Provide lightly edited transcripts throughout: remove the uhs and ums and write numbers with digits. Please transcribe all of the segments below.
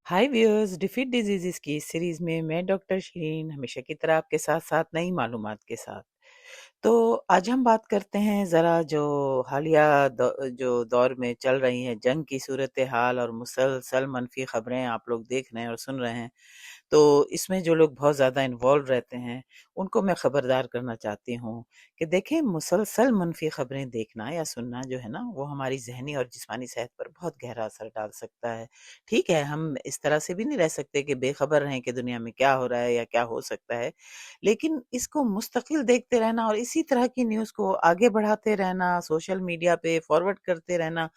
हाय viewers, defeat diseases की इस series में मैं डॉक्टर शिरीन हमेशा की तरह आपके साथ साथ नई मालूमात के साथ। तो आज हम बात करते हैं ज़रा जो हालिया जो दौर में चल रही हैं जंग की सूरत हाल और मुसलसल मनफी खबरें आप लोग देख रहे हैं और सुन रहे हैं। तो इसमें जो लोग बहुत ज़्यादा इन्वॉल्व रहते हैं उनको मैं खबरदार करना चाहती हूँ कि देखें, मुसलसल मनफी खबरें देखना या सुनना जो है ना, वो हमारी जहनी और जिस्मानी सेहत पर बहुत गहरा असर डाल सकता है। ठीक है, हम इस तरह से भी नहीं रह सकते कि बेखबर रहें कि दुनिया में क्या हो रहा है या क्या हो सकता है, लेकिन इसको मुस्तकिल देखते रहना और इसी तरह की न्यूज़ को आगे बढ़ाते रहना, सोशल मीडिया पे फॉरवर्ड करते रहना,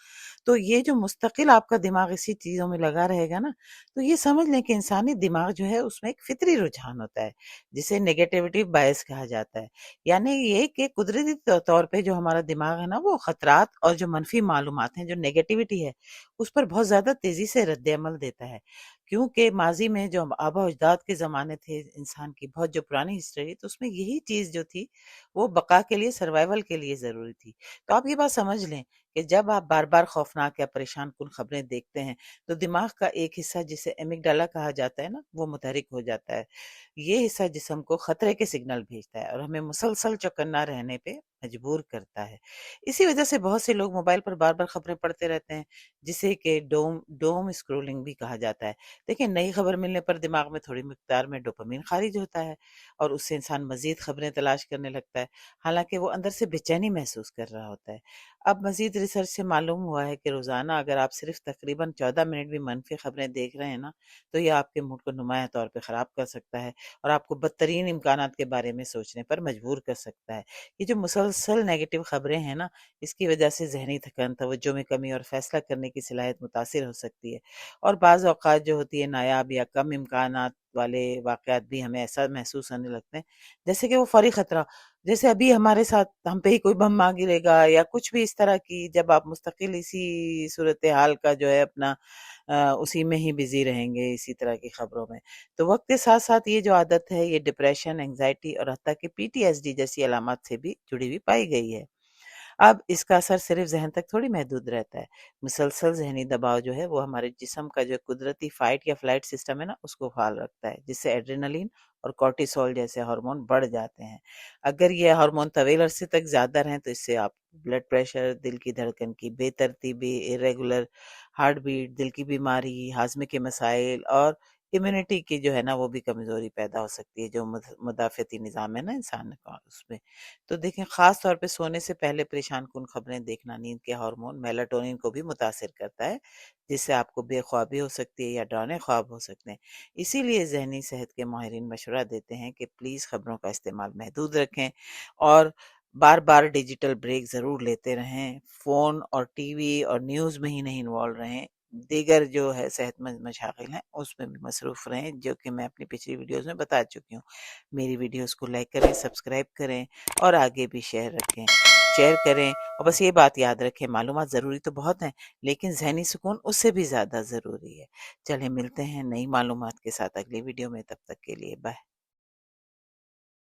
तो ये जो मुस्तकिल आपका दिमाग इसी चीज़ों में लगा रहेगा ना, तो ये समझ लें कि इंसानी दिमाग जो है उसमें एक फितरी रुझान होता है, जिसे नेगेटिविटी बायस कहा जाता है। यानी ये कि कुदरती तौर पे जो हमारा दिमाग है ना, वो खतरात और जो मनफी मालूमात हैं, जो नेगेटिविटी है, उस पर बहुत ज़्यादा तेज़ी से रद्द-ए-अमल देता है। क्योंकि माज़ी में जो आबा-ओ-अजदाद के ज़माने थे इंसान की, बहुत जो पुरानी हिस्ट्री, तो उसमें यही चीज़ जो थी, वो बका के लिए, सर्वाइवल के लिए ज़रूरी थी। तो आप ये बात समझ लें कि जब आप बार-बार खौफनाक या परेशान-कुन खबरें देखते हैं, तो दिमाग का एक हिस्सा जिसे एमिगडाला कहा जाता है ना, वो मुतहरिक हो जाता है। ये हिस्सा जिस्म को खतरे के सिग्नल भेजता है और हमें मुसलसल चौकन्ना रहने पे मजबूर करता है। इसी वजह से बहुत से लोग मोबाइल पर बार-बार खबरें पढ़ते रहते हैं, जिसे कि डोम डोम स्क्रॉलिंग भी कहा जाता है। देखिए, नई खबर मिलने पर दिमाग में थोड़ी मिकदार में डोपामाइन खारिज होता है और उससे इंसान मज़ीद खबरें तलाश करने लगता है, हालाँकि वो अंदर से बेचैनी महसूस कर रहा होता है। अब मज़ीद रिसर्च से मालूम हुआ है कि रोज़ाना अगर आप सिर्फ तकरीबन 14 मिनट भी मनफी खबरें देख रहे हैं ना, तो ये आपके मूड को नुमाया तौर पे ख़राब कर सकता है और आपको बदतरीन इम्कानात के बारे में सोचने पर मजबूर कर सकता है। ये जो मुसलसल नेगेटिव खबरें हैं ना, इसकी वजह से ज़हनी थकान, तवज्जो में कमी और फ़ैसला करने की सलाहियत मुतासिर हो सकती है और बाज़ औक़ात जो होती है नायाब या कम इम्कानात वाले वाक़यात भी हमें ऐसा महसूस होने लगते हैं, जैसे कि वो फ़ौरी ख़तरा, जैसे अभी हमारे साथ हम पे ही कोई बम आ गिरेगा या कुछ भी इस तरह की, जब आप मुस्तकिल इसी सूरत हाल का जो है अपना उसी में ही बिज़ी रहेंगे, इसी तरह की खबरों में। तो वक़्त के साथ-साथ ये जो आदत है, ये डिप्रेशन, एंग्ज़ायटी और हत्ता कि पीटीएसडी जैसी अलामत से भी जुड़ी हुई पाई गई है। अब इसका असर सिर्फ ज़हन तक थोड़ी महदूद रहता है। मुसलसल ज़हनी दबाव जो है वो हमारे जिस्म का जो कुदरती फ़ाइट या फ़्लाइट सिस्टम है ना, उसको फ़ाल रखता है, जिससे एड्रेनालिन और कॉर्टिसोल जैसे हार्मोन बढ़ जाते हैं। अगर ये हार्मोन तवील अरसे तक ज़्यादा रहें तो इससे आप ब्लड प्रेशर, दिल की धड़कन की बेतरतीबी, इर्रेगुलर हार्ट बीट, दिल की बीमारी, हाज़मे के मसाइल और इम्यूनिटी की जो है ना, वो भी कमज़ोरी पैदा हो सकती है, जो मुदाफ़ाती निज़ाम है ना इंसान का उसमें। तो देखें, ख़ास तौर पे सोने से पहले परेशान-कुन खबरें देखना नींद के हार्मोन मेलाटोनिन को भी मुतासिर करता है, जिससे आपको बेख्वाबी हो सकती है या डरावने ख्वाब हो सकते हैं। इसीलिए ज़हनी सेहत के माहिरीन मशवरा देते हैं कि प्लीज़ खबरों का इस्तेमाल महदूद रखें और बार-बार डिजिटल ब्रेक ज़रूर लेते रहें। फ़ोन और टीवी और न्यूज़ में ही नहीं इन्वॉल्व रहें, दीगर जो है सेहतमंद मशागिल हैं, उसमें भी मसरूफ़ रहें, जो कि मैं अपनी पिछली वीडियोज़ में बता चुकी हूँ। मेरी वीडियोज़ को लाइक करें, सब्सक्राइब करें और आगे भी शेयर करें और बस ये बात याद रखें, मालूमात ज़रूरी तो बहुत हैं, लेकिन ज़हनी सुकून उससे भी ज़्यादा ज़रूरी है। चलें, मिलते हैं नई मालूमात के साथ अगली वीडियो में, तब तक के लिए बाय।